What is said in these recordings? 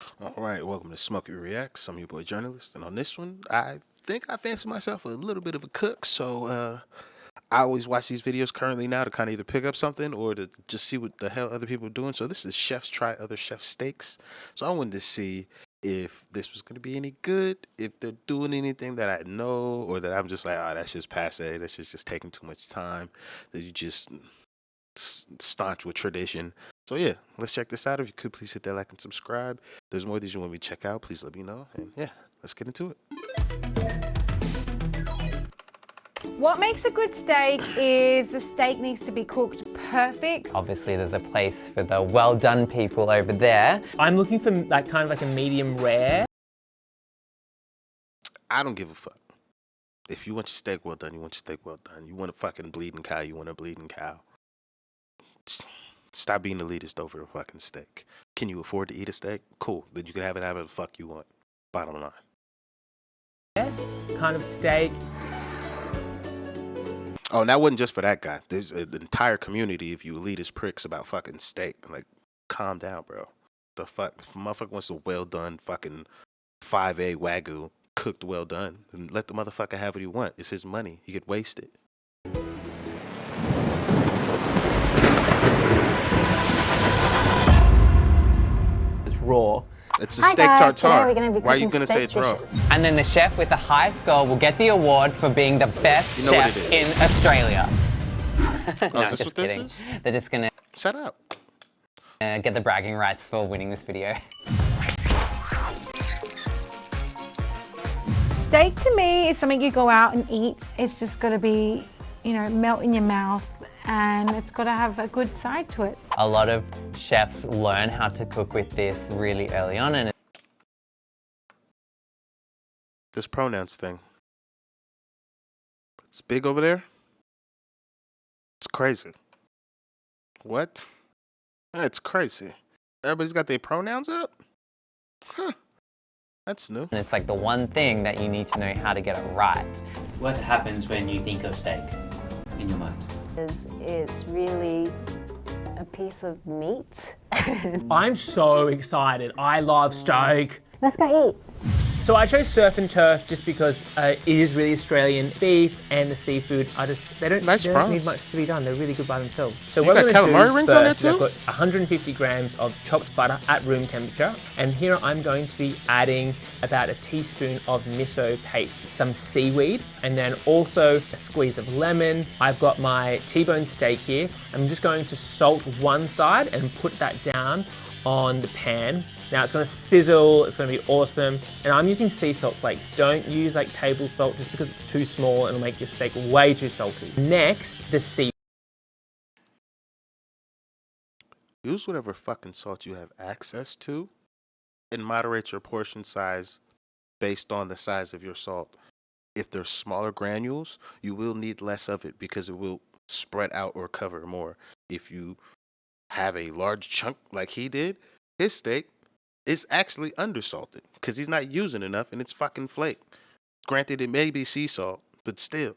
All right, welcome to Smokey Reacts. I'm your boy Jurnalist, and on this one, I think I fancy myself a little bit of a cook, so I always watch these videos currently now to kind of either pick up something or to just see what the hell other people are doing. So this is Chefs Try Other Chef Steaks. So I wanted to see if this was going to be any good, if they're doing anything that I know, or that I'm just like, oh, that's just passe, that's just taking too much time, that you just staunch with tradition. So yeah, let's check this out. If you could, please hit that like and subscribe. If there's more of these you want me to check out, please let me know. And yeah, let's get into it. What makes a good steak is the steak needs to be cooked perfect. Obviously, there's a place for the well-done people over there. I'm looking for like kind of like a medium rare. I don't give a fuck. If you want your steak well done, you want your steak well done. You want a fucking bleeding cow, you want a bleeding cow. Stop being elitist over a fucking steak. Can you afford to eat a steak? Cool. Then you can have it however the fuck you want. Bottom line. Kind of steak. Oh, and that wasn't just for that guy. There's an entire community of you elitist pricks about fucking steak. Like, calm down, bro. The fuck? If a motherfucker wants a well done fucking 5A Wagyu, cooked well done, then let the motherfucker have what he want. It's his money. He could waste it. It's raw. It's a steak guys. tartar. Today we're gonna be Why are you cooking gonna say steak it's raw? dishes. And then the chef with the highest score will get the award for being the best You know what chef it is. in Australia. Oh, No, is this just what this kidding. is? They're just gonna Shut up. get the bragging rights for winning this video. Steak to me is something you go out and eat. It's just got to be, you know, melt in your mouth, and it's got to have a good side to it. A lot of chefs learn how to cook with this really early on, and This pronouns thing. It's big over there. It's crazy. What? That's crazy. Everybody's got their pronouns up? Huh. That's new. it's like the one thing that you need to know how to get it right. What happens when you think of steak in your mind? It's really a piece of meat. I'm so excited. I love steak. Let's go eat. So I chose surf and turf just because it is really Australian. Beef and the seafood they don't Nice need prawns. much to be done. They're really good by themselves. So You what got I'm gonna calamari do rings on there first is I've too? got 150 grams of chopped butter at room temperature. And here I'm going to be adding about a teaspoon of miso paste, some seaweed, and then also a squeeze of lemon. I've got my T-bone steak here. I'm just going to salt one side and put that down on the pan. Now it's gonna sizzle, it's gonna be awesome. And I'm using sea salt flakes. Don't use like table salt just because it's too small. It'll make your steak way too salty. Next, the sea. Use whatever fucking salt you have access to and moderate your portion size based on the size of your salt. If there's smaller granules, you will need less of it because it will spread out or cover more. If you have a large chunk like he did, his steak is actually undersalted because he's not using enough and it's fucking flake. Granted, it may be sea salt, but still,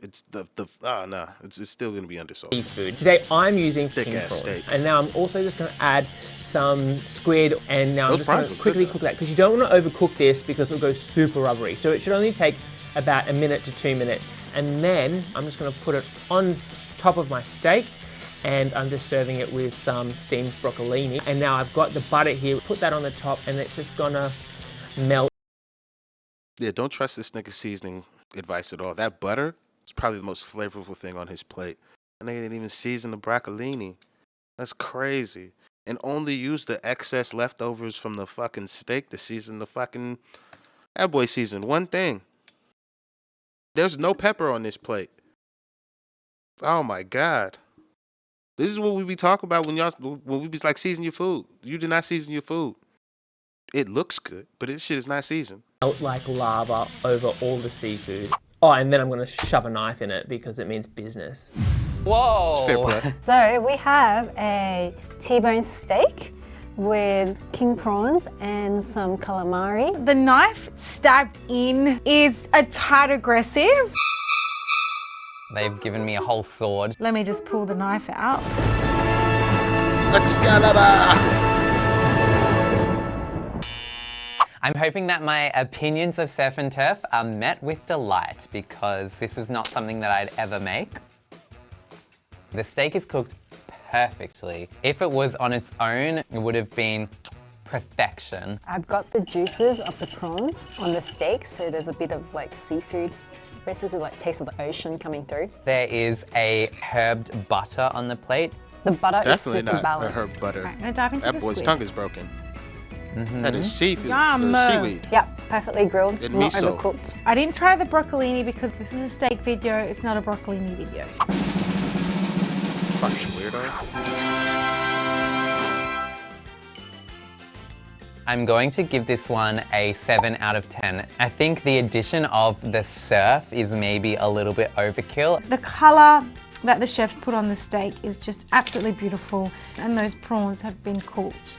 it's it's still gonna be undersalted. Seafood. Today I'm using Thick king ass prawns. steak. And now I'm also just gonna add some squid, and now I'm Those just gonna prawns look good, quickly though. cook that because you don't wanna overcook this because it'll go super rubbery. So it should only take about 1 minute to 2 minutes. And then I'm just gonna put it on top of my steak, and I'm just serving it with some steamed broccolini. And now I've got the butter here, put that on the top, and it's just gonna melt. Yeah, don't trust this nigga seasoning advice at all. That butter is probably the most flavorful thing on his plate. And they didn't even season the broccolini. That's crazy. And only use the excess leftovers from the fucking steak to season the fucking... That boy seasoned one thing. There's no pepper on this plate. Oh my God. This is what we be talking about when we be like, season your food. You did not season your food. It looks good, but this shit is not seasoned. Melt like lava over all the seafood. Oh, and then I'm gonna shove a knife in it because it means business. Whoa! It's fair play. So we have a T-bone steak with king prawns and some calamari. The knife stabbed in is a tad aggressive. They've given me a whole sword. Let me just pull the knife out. Excalibur! I'm hoping that my opinions of surf and turf are met with delight because this is not something that I'd ever make. The steak is cooked perfectly. If it was on its own, it would have been perfection. I've got the juices of the prawns on the steak, so there's a bit of like seafood, basically like taste of the ocean coming through. There is a herbed butter on the plate. The butter Definitely is super not balanced. herb butter. Right, I'm gonna dive into That the boy's squid. tongue is broken. That is seafood Yum. or seaweed. Yep, perfectly grilled, And not miso. overcooked. I didn't try the broccolini because this is a steak video, it's not a broccolini video. Fucking weirdo. I'm going to give this one a 7 out of 10. I think the addition of the surf is maybe a little bit overkill. The color that the chefs put on the steak is just absolutely beautiful, and those prawns have been cooked.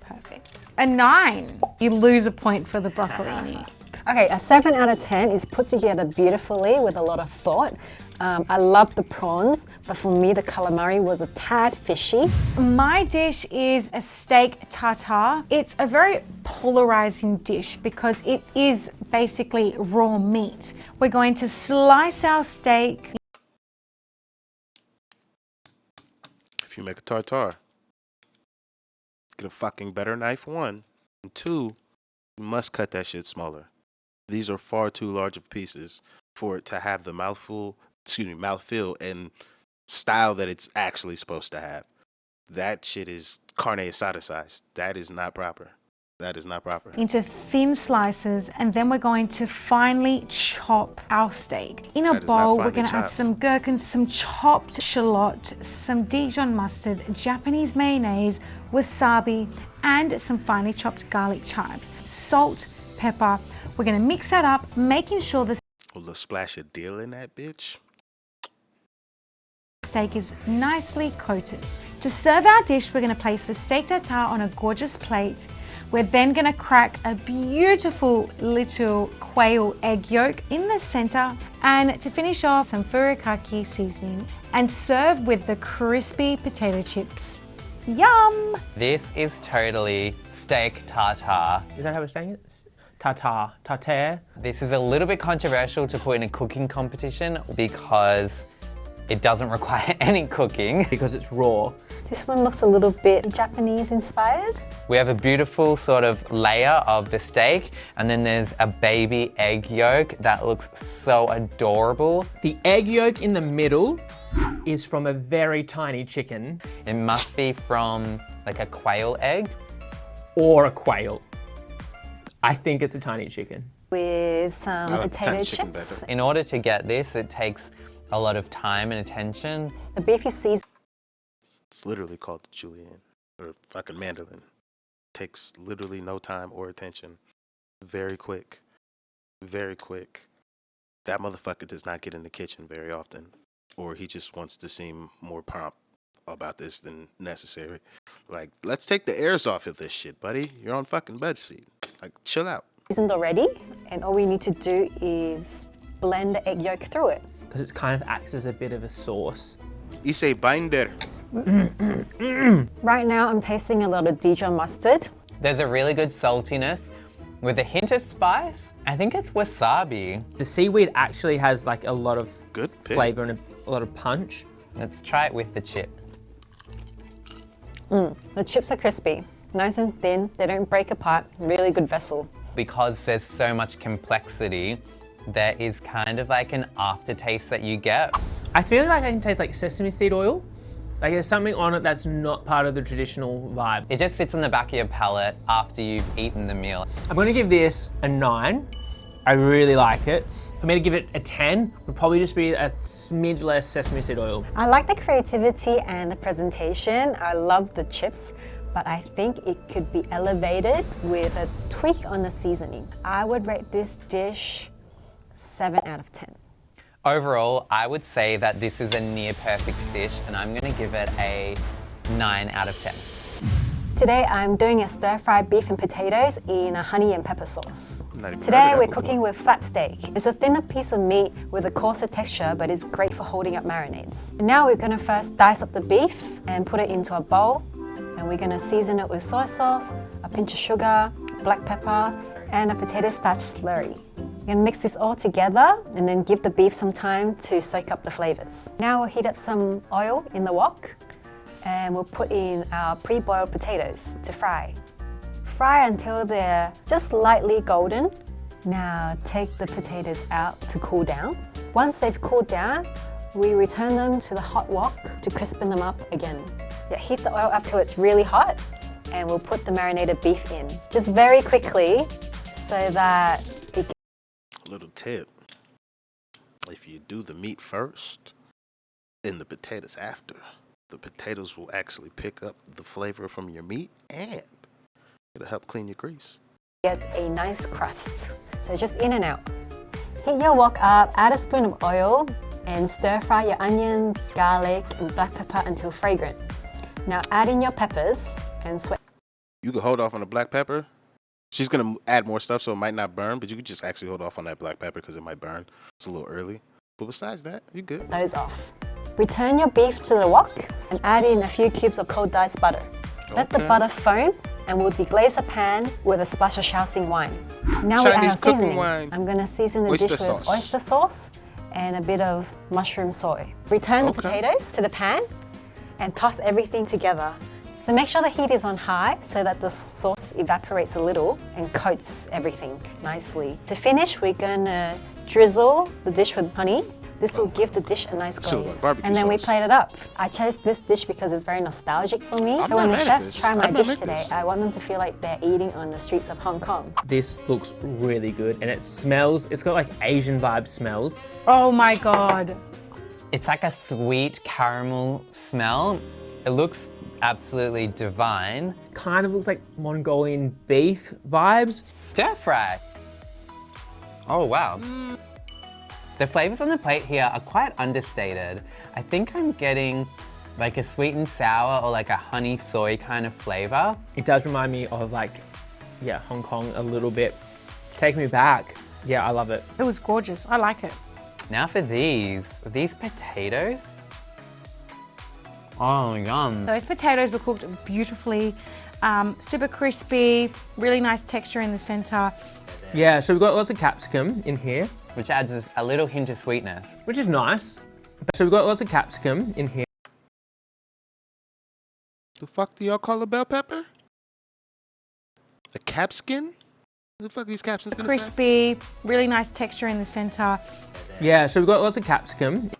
Perfect. A 9. You lose a point for the broccolini. Okay, a 7 out of 10 is put together beautifully with a lot of thought. I love the prawns, but for me the calamari was a tad fishy. My dish is a steak tartar. It's a very polarizing dish because it is basically raw meat. We're going to slice our steak. If you make a tartar, get a fucking better knife, 1. And 2, you must cut that shit smaller. These are far too large of pieces for it to have the mouthful and style that it's actually supposed to have. That shit is carne asada size. That is not proper. That is not proper. Into thin slices, and then we're going to finely chop our steak. In a That is not bowl, we're finely going to add chopped. some gherkins, some chopped shallot, some Dijon mustard, Japanese mayonnaise, wasabi, and some finely chopped garlic chives. Salt, pepper. We're going to mix that up, making sure the A little splash of dill in that bitch. steak is nicely coated. To serve our dish, we're going to place the steak tartare on a gorgeous plate. We're then going to crack a beautiful little quail egg yolk in the center, and to finish off, some furikake seasoning, and serve with the crispy potato chips. Yum! This is totally steak tartare. Is that how we're saying it? Tartar. Tartar. This is a little bit controversial to put in a cooking competition because it doesn't require any cooking. Because it's raw. This one looks a little bit Japanese inspired. We have a beautiful sort of layer of the steak, and then there's a baby egg yolk that looks so adorable. The egg yolk in the middle is from a very tiny chicken It must be from like a quail egg. or a quail. I think it's a tiny chicken. With some I like potato tiny chicken chips. better. In order to get this, it takes a lot of time and attention. The beef is seasoned It's literally called the julienne or fucking mandolin. Takes literally no time or attention. Very quick. Very quick. That motherfucker does not get in the kitchen very often. Or he just wants to seem more prompt about this than necessary. Like, let's take the airs off of this shit, buddy. You're on fucking bed sheet. Like, chill out. already, and all we need to do is blend the egg yolk through it. Because it kind of acts as a bit of a sauce. Ise binder. Right now I'm tasting a lot of Dijon mustard. There's a really good saltiness with a hint of spice. I think it's wasabi. The seaweed actually has like a lot of Good pick. flavor and a lot of punch. Let's try it with the chip. The chips are crispy, nice and thin, they don't break apart, really good vessel. Because there's so much complexity, there is kind of like an aftertaste that you get. I feel like I can taste like sesame seed oil. Like there's something on it that's not part of the traditional vibe. It just sits on the back of your palate after you've eaten the meal. I'm gonna give this a 9. I really like it. For me to give it a 10 would probably just be a smidge less sesame seed oil. I like the creativity and the presentation. I love the chips, but I think it could be elevated with a tweak on the seasoning. I would rate this dish 7 out of 10. Overall, I would say that this is a near perfect dish, and I'm gonna give it a 9 out of 10. Today I'm doing a stir-fried beef and potatoes in a honey and pepper sauce. Not even heard of Today that we're before. cooking with flat steak. It's a thinner piece of meat with a coarser texture, but it's great for holding up marinades. Now we're gonna first dice up the beef and put it into a bowl, and we're gonna season it with soy sauce, a pinch of sugar, black pepper, and a potato starch slurry. You're gonna mix this all together and then give the beef some time to soak up the flavors. Now we'll heat up some oil in the wok and we'll put in our pre-boiled potatoes to fry. Fry until they're just lightly golden. Now take the potatoes out to cool down. Once they've cooled down, we return them to the hot wok to crispen them up again. Yeah, heat the oil up till it's really hot and we'll put the marinated beef in. Just very quickly so that it gets... Little tip. If you do the meat first and the potatoes after, the potatoes will actually pick up the flavor from your meat and it'll help clean your grease. Get a nice crust. So just in and out. Heat your wok up, add a spoon of oil, and stir fry your onions, garlic, and black pepper until fragrant. Now add in your peppers and sweat. You can hold off on the black pepper. She's gonna add more stuff so it might not burn, but you could just actually hold off on that black pepper because it might burn. It's a little early. But besides that, you're good. Those off. Return your beef to the wok and add in a few cubes of cold diced butter. Let the butter foam and we'll deglaze a pan with a splash of Shaoxing wine. Now we add our seasonings. Wine. I'm going to season the Oyster dish sauce. with oyster sauce and a bit of mushroom soy. Return the potatoes to the pan and toss everything together. So make sure the heat is on high so that the sauce evaporates a little and coats everything nicely. To finish, we're going to drizzle the dish with honey. This will give the dish a nice glaze. And then we plate it up. I chose this dish because it's very nostalgic for me. So when the chefs try my dish today, I want them to feel like they're eating on the streets of Hong Kong. This looks really good and it smells, it's got like Asian vibe smells. Oh my God. It's like a sweet caramel smell. It looks absolutely divine. Kind of looks like Mongolian beef vibes. Stir fry. Oh wow. The flavors on the plate here are quite understated. I think I'm getting like a sweet and sour or like a honey soy kind of flavor. It does remind me of like, yeah, Hong Kong a little bit. It's taking me back. Yeah, I love it. It was gorgeous. I like it. Now for these potatoes. Oh, yum. Those potatoes were cooked beautifully, super crispy, really nice texture in the center. Yeah, so we've got lots of capsicum in here. Which adds a little hint of sweetness. Which is nice. So we've got lots of capsicum in here. The fuck do y'all call a bell pepper? A capskin? What the fuck are these capsicums gonna Crispy, really nice texture in the center. Yeah, so we've got lots of capsicum.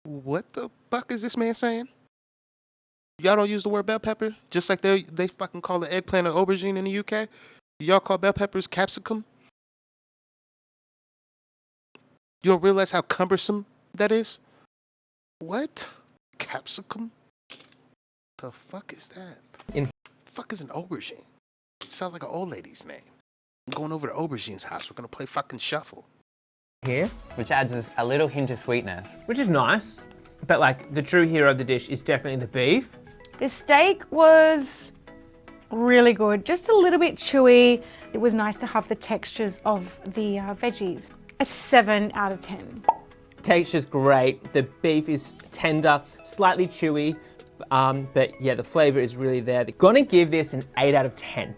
What the fuck is this man saying? Y'all don't use the word bell pepper? Just like they fucking call the eggplant an aubergine in the UK? Y'all call bell peppers capsicum? You don't realize how cumbersome that is? What? Capsicum? The fuck is that? The fuck is an aubergine? It sounds like an old lady's name. I'm going over to Aubergine's house. We're gonna play fucking shuffle. Here. Which adds a little hint of sweetness. Which is nice. But like the true hero of the dish is definitely the beef. The steak was really good, just a little bit chewy. It was nice to have the textures of the veggies. A 7 out of 10. Texture's great. The beef is tender, slightly chewy, but yeah, the flavor is really there. They're gonna give this an 8 out of 10.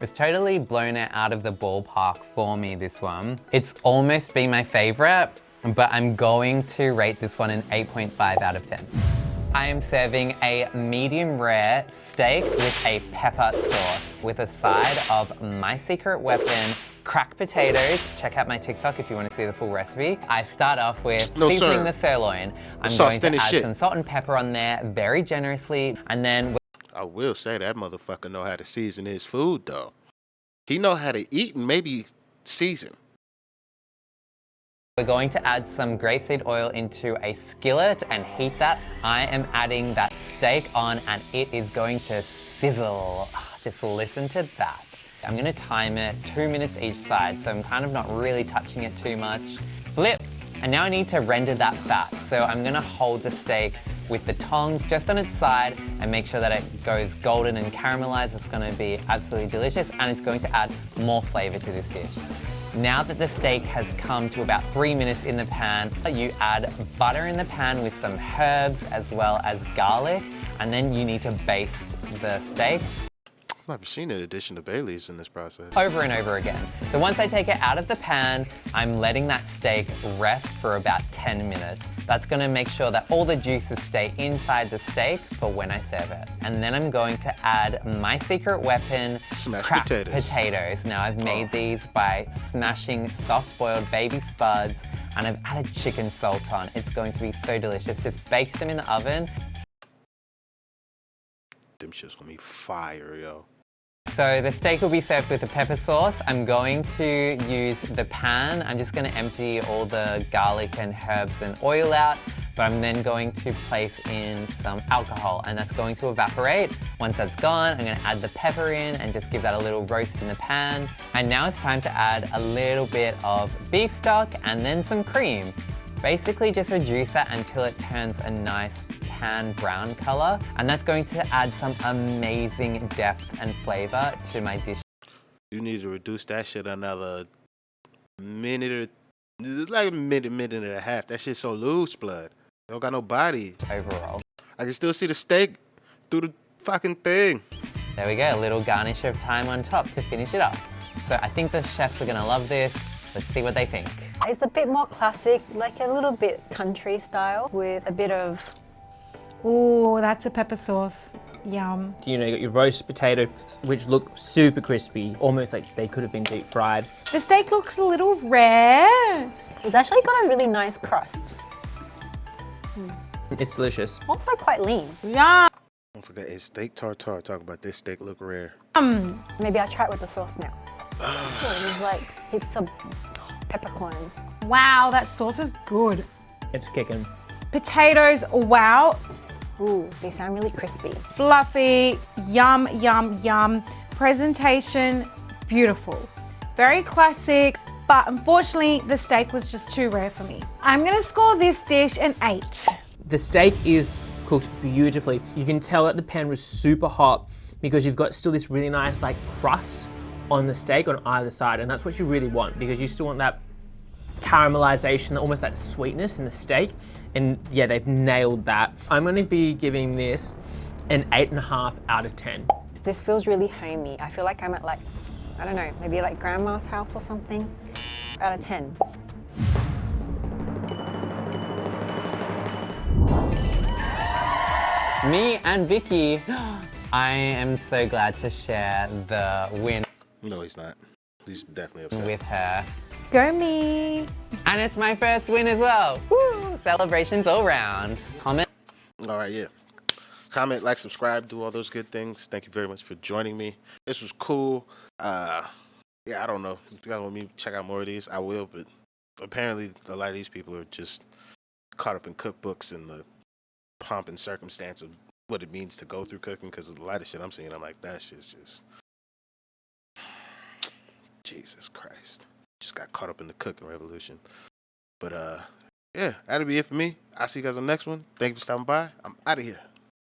It's totally blown it out of the ballpark for me, this one. It's almost been my favorite, but I'm going to rate this one an 8.5 out of 10. I am serving a medium rare steak with a pepper sauce with a side of my secret weapon, cracked potatoes. Check out my TikTok if you want to see the full recipe. I start off with seasoning the sirloin. I'm going to add some salt and pepper on there very generously, and then I will say that motherfucker know how to season his food though. He know how to eat and maybe season. we're going to add some grapeseed oil into a skillet and heat that. I am adding that steak on and it is going to sizzle. Just listen to that. I'm going to time it 2 minutes each side, so I'm kind of not really touching it too much. Flip! And now I need to render that fat. So I'm going to hold the steak with the tongs just on its side and make sure that it goes golden and caramelized. It's going to be absolutely delicious and it's going to add more flavor to this dish. Now that the steak has come to about 3 minutes in the pan, you add butter in the pan with some herbs as well as garlic. and then you need to baste the steak I've never seen an addition of bay leaves in this process. over and over again. So once I take it out of the pan, I'm letting that steak rest for about 10 minutes. That's gonna make sure that all the juices stay inside the steak for when I serve it. And then I'm going to add my secret weapon, Smashed cracked potatoes. Now I've made these by smashing soft-boiled baby spuds, and I've added chicken salt on. It's going to be so delicious. Just baked them in the oven. Them shit's gonna be fire, yo. So the steak will be served with the pepper sauce. I'm going to use the pan. I'm just going to empty all the garlic and herbs and oil out, but I'm then going to place in some alcohol, and that's going to evaporate. Once that's gone, I'm going to add the pepper in and just give that a little roast in the pan. And now it's time to add a little bit of beef stock and then some cream. Basically just reduce that until it turns a nice tan brown color, and that's going to add some amazing depth and flavor to my dish. You need to reduce that shit another minute or like a minute and a half. That shit's so loose, blood. It don't got no body. Overall. I can still see the steak through the fucking thing. There we go, a little garnish of thyme on top to finish it off. So I think the chefs are gonna love this. Let's see what they think. It's a bit more classic, like a little bit country style with a bit of... Ooh, that's a pepper sauce. Yum. You know, you got your roast potato, which look super crispy, almost like they could have been deep fried. The steak looks a little rare. It's actually got a really nice crust. It's delicious. Also quite lean. Yum. Don't forget, it's steak tartar. Talk about this steak look rare. Maybe I'll try it with the sauce now. There's like heaps of peppercorns. Wow, that sauce is good. It's kicking. Potatoes, wow. Ooh, they sound really crispy. Fluffy, yum, yum, yum. Presentation, beautiful. Very classic, but unfortunately the steak was just too rare for me. I'm gonna score this dish an 8. The steak is cooked beautifully. You can tell that the pan was super hot because you've got still this really nice like crust on the steak on either side, and that's what you really want because you still want that caramelization, almost that sweetness in the steak, and yeah, they've nailed that. I'm going to be giving this an 8.5 out of 10. This feels really homey. I feel like I'm at like, I don't know, maybe like grandma's house or something. Out of 10. Me and Vicky, I am so glad to share the win No, he's not. He's definitely upset. with her. Go me. And it's my first win as well. Woo! Celebrations all round. Comment. All right, yeah. Comment, like, subscribe, do all those good things. Thank you very much for joining me. This was cool. Yeah, I don't know. If you guys want me to check out more of these, I will. But apparently, a lot of these people are just caught up in cookbooks and the pomp and circumstance of what it means to go through cooking. Because a lot of shit I'm seeing, I'm like, that shit's just Jesus Christ. Just got caught up in the cooking revolution. But yeah, that'll be it for me. I'll see you guys on the next one. Thank you for stopping by. I'm out of here.